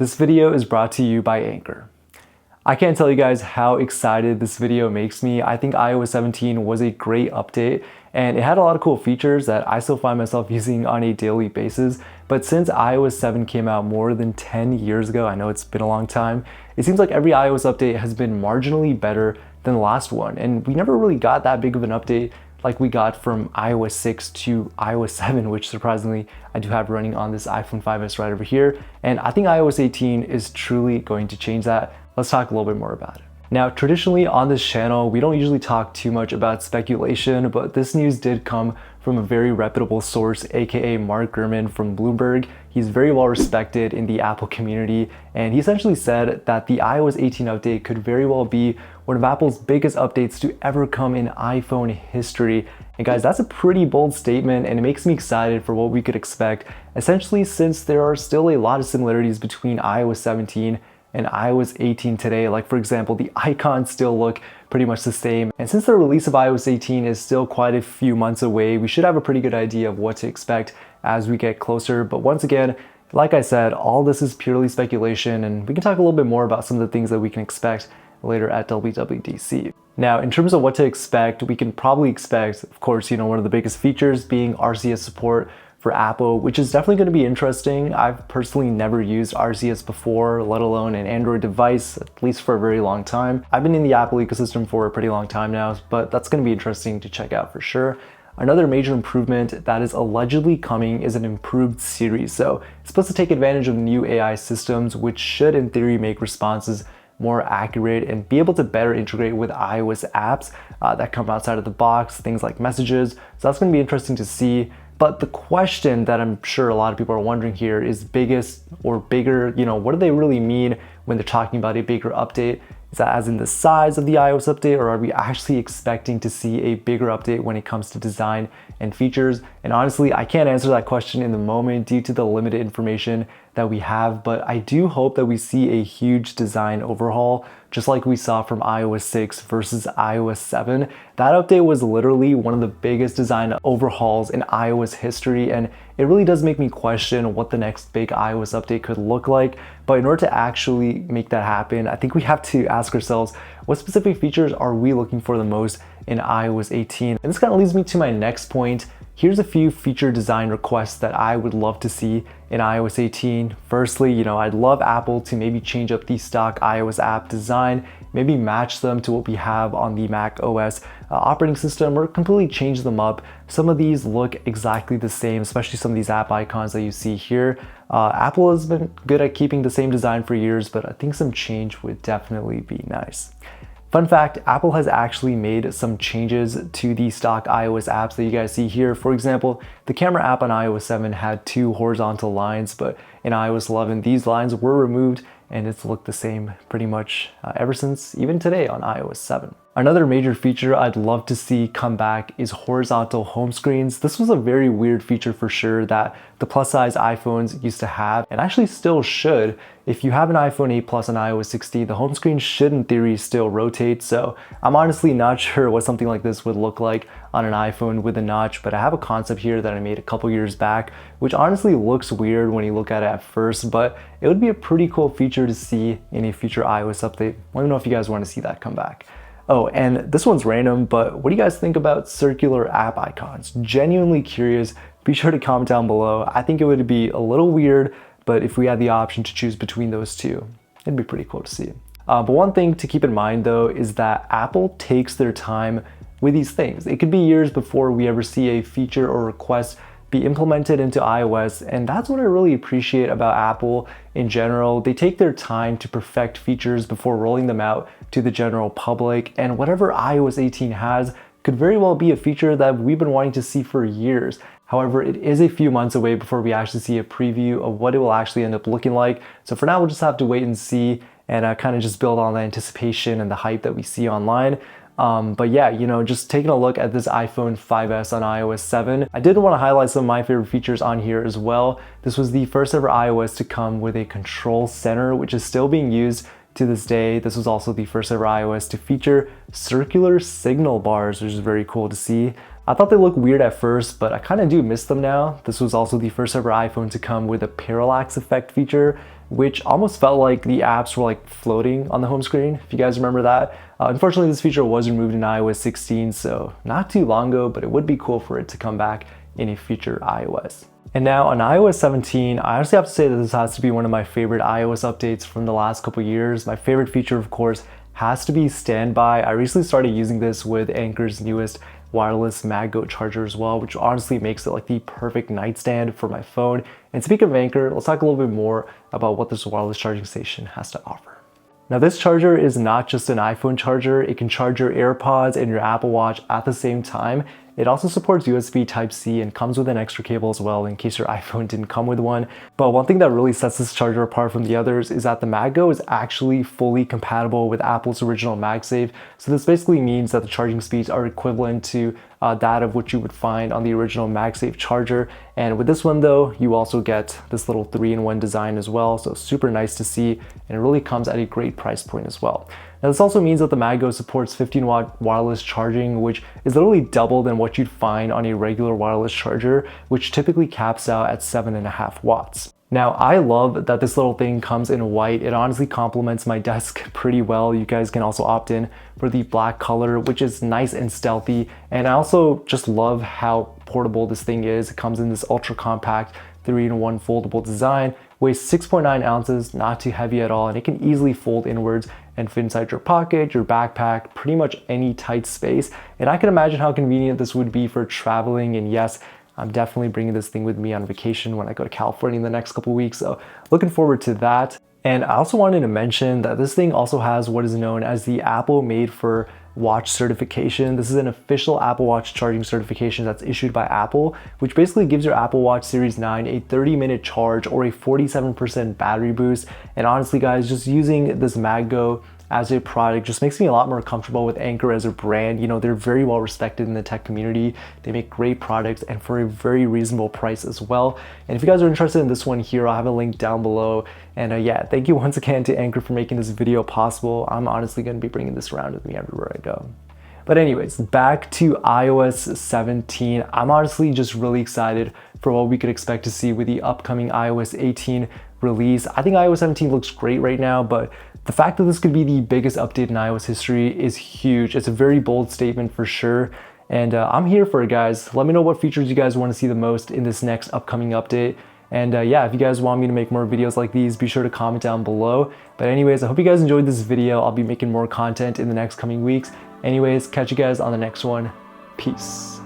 This video is brought to you by Anchor. I can't tell you guys how excited this video makes me. I think iOS 17 was a great update and it had a lot of cool features that I still find myself using on a daily basis. But since iOS 7 came out more than 10 years ago, I know it's been a long time, it seems like every iOS update has been marginally better than the last one. And we never really got that big of an update like we got from iOS 6 to iOS 7, which surprisingly I do have running on this iPhone 5s right over here. And I think iOS 18 is truly going to change that. Let's talk a little bit more about it. Now, traditionally on this channel, we don't usually talk too much about speculation, but this news did come from a very reputable source, aka Mark Gurman from Bloomberg. He's very well respected in the Apple community, and he essentially said that the iOS 18 update could very well be one of Apple's biggest updates to ever come in iPhone history. And guys, that's a pretty bold statement, and it makes me excited for what we could expect, essentially since there are still a lot of similarities between iOS 17 and iOS 18 today. Like for example, the icons still look pretty much the same. And since the release of iOS 18 is still quite a few months away, we should have a pretty good idea of what to expect as we get closer. But once again, like I said, all this is purely speculation, and we can talk a little bit more about some of the things that we can expect later at WWDC. Now, in terms of what to expect, we can probably expect, of course, one of the biggest features being RCS support for Apple, which is definitely going to be interesting. I've personally never used RCS before, let alone an Android device, at least for a very long time. I've been in the Apple ecosystem for a pretty long time now, but that's going to be interesting to check out for sure. Another major improvement that is allegedly coming is an improved Siri. So it's supposed to take advantage of new AI systems, which should in theory make responses more accurate and be able to better integrate with iOS apps that come outside of the box, things like messages. So that's going to be interesting to see. But the question that I'm sure a lot of people are wondering here is biggest or bigger, what do they really mean when they're talking about a bigger update? Is that as in the size of the iOS update, or are we actually expecting to see a bigger update when it comes to design and features? And honestly, I can't answer that question in the moment due to the limited information that we have, but I do hope that we see a huge design overhaul, just like we saw from iOS 6 versus iOS 7. That update was literally one of the biggest design overhauls in iOS history, and it really does make me question what the next big iOS update could look like. But in order to actually make that happen, I think we have to ask ourselves, what specific features are we looking for the most in iOS 18? And this kind of leads me to my next point. Here's a few feature design requests that I would love to see in iOS 18. Firstly, I'd love Apple to maybe change up the stock iOS app design, maybe match them to what we have on the macOS operating system, or completely change them up. Some of these look exactly the same, especially some of these app icons that you see here. Apple has been good at keeping the same design for years, but I think some change would definitely be nice. Fun fact, Apple has actually made some changes to the stock iOS apps that you guys see here. For example, the camera app on iOS 7 had 2 horizontal lines, but in iOS 11, these lines were removed and it's looked the same pretty much ever since even today on iOS 7. Another major feature I'd love to see come back is horizontal home screens. This was a very weird feature for sure that the plus size iPhones used to have, and actually still should. If you have an iPhone 8 Plus on iOS 16, the home screen should in theory still rotate. So I'm honestly not sure what something like this would look like on an iPhone with a notch, but I have a concept here that I made a couple years back, which honestly looks weird when you look at it at first, but it would be a pretty cool feature to see in a future iOS update. Let me know if you guys want to see that come back. Oh, and this one's random, but what do you guys think about circular app icons? Genuinely curious. Be sure to comment down below. I think it would be a little weird, but if we had the option to choose between those two, it'd be pretty cool to see. But one thing to keep in mind though is that Apple takes their time with these things. It could be years before we ever see a feature or request be implemented into iOS, and that's what I really appreciate about Apple in general. They take their time to perfect features before rolling them out to the general public, and whatever iOS 18 has could very well be a feature that we've been wanting to see for years. However, it is a few months away before we actually see a preview of what it will actually end up looking like. So for now, we'll just have to wait and see and kind of just build on the anticipation and the hype that we see online. But yeah, just taking a look at this iPhone 5s on iOS 7, I did want to highlight some of my favorite features on here as well. This was the first ever iOS to come with a control center, which is still being used to this day. This was also the first ever iOS to feature circular signal bars, which is very cool to see. I thought they looked weird at first, but I kind of do miss them now. This was also the first ever iPhone to come with a parallax effect feature. which almost felt like the apps were like floating on the home screen, if you guys remember that. Unfortunately, this feature was removed in iOS 16, so not too long ago, but it would be cool for it to come back in a future iOS. And now on iOS 17, I honestly have to say that this has to be one of my favorite iOS updates from the last couple years. My favorite feature, of course, has to be standby. I recently started using this with Anker's newest wireless MagGo charger as well, which honestly makes it like the perfect nightstand for my phone. And speaking of Anker, let's talk a little bit more about what this wireless charging station has to offer. Now this charger is not just an iPhone charger, it can charge your AirPods and your Apple Watch at the same time. It also supports USB Type-C and comes with an extra cable as well in case your iPhone didn't come with one. But one thing that really sets this charger apart from the others is that the MagGo is actually fully compatible with Apple's original MagSafe. So this basically means that the charging speeds are equivalent to that of what you would find on the original MagSafe charger. And with this one though, you also get this little 3-in-1 design as well. So super nice to see, and it really comes at a great price point as well. Now this also means that the MagGo supports 15-watt wireless charging, which is literally double than what you'd find on a regular wireless charger, which typically caps out at 7.5 watts. Now I love that this little thing comes in white. It honestly complements my desk pretty well. You guys can also opt in for the black color, which is nice and stealthy. And I also just love how portable this thing is. It comes in this ultra compact 3-in-1 foldable design, weighs 6.9 ounces, not too heavy at all, and it can easily fold inwards and fit inside your pocket, your backpack, pretty much any tight space. And I can imagine how convenient this would be for traveling. And yes, I'm definitely bringing this thing with me on vacation when I go to California in the next couple weeks, so looking forward to that. And I also wanted to mention that this thing also has what is known as the Apple Made for Watch certification. This is an official Apple Watch charging certification that's issued by Apple, which basically gives your Apple Watch Series 9 a 30-minute charge or a 47% battery boost. And honestly guys, just using this MagGo as a product just makes me a lot more comfortable with Anker as a brand. You know, they're very well respected in the tech community. They make great products and for a very reasonable price as well. And if you guys are interested in this one here, I'll have a link down below. And yeah, thank you once again to Anker for making this video possible. I'm honestly going to be bringing this around with me everywhere I go. But anyways, back to iOS 17. I'm honestly just really excited for what we could expect to see with the upcoming iOS 18 release. I think iOS 17 looks great right now, but the fact that this could be the biggest update in iOS history is huge. It's a very bold statement for sure. And I'm here for it, guys. Let me know what features you guys want to see the most in this next upcoming update. And yeah, if you guys want me to make more videos like these, be sure to comment down below. But anyways, I hope you guys enjoyed this video. I'll be making more content in the next coming weeks. Anyways, catch you guys on the next one. Peace.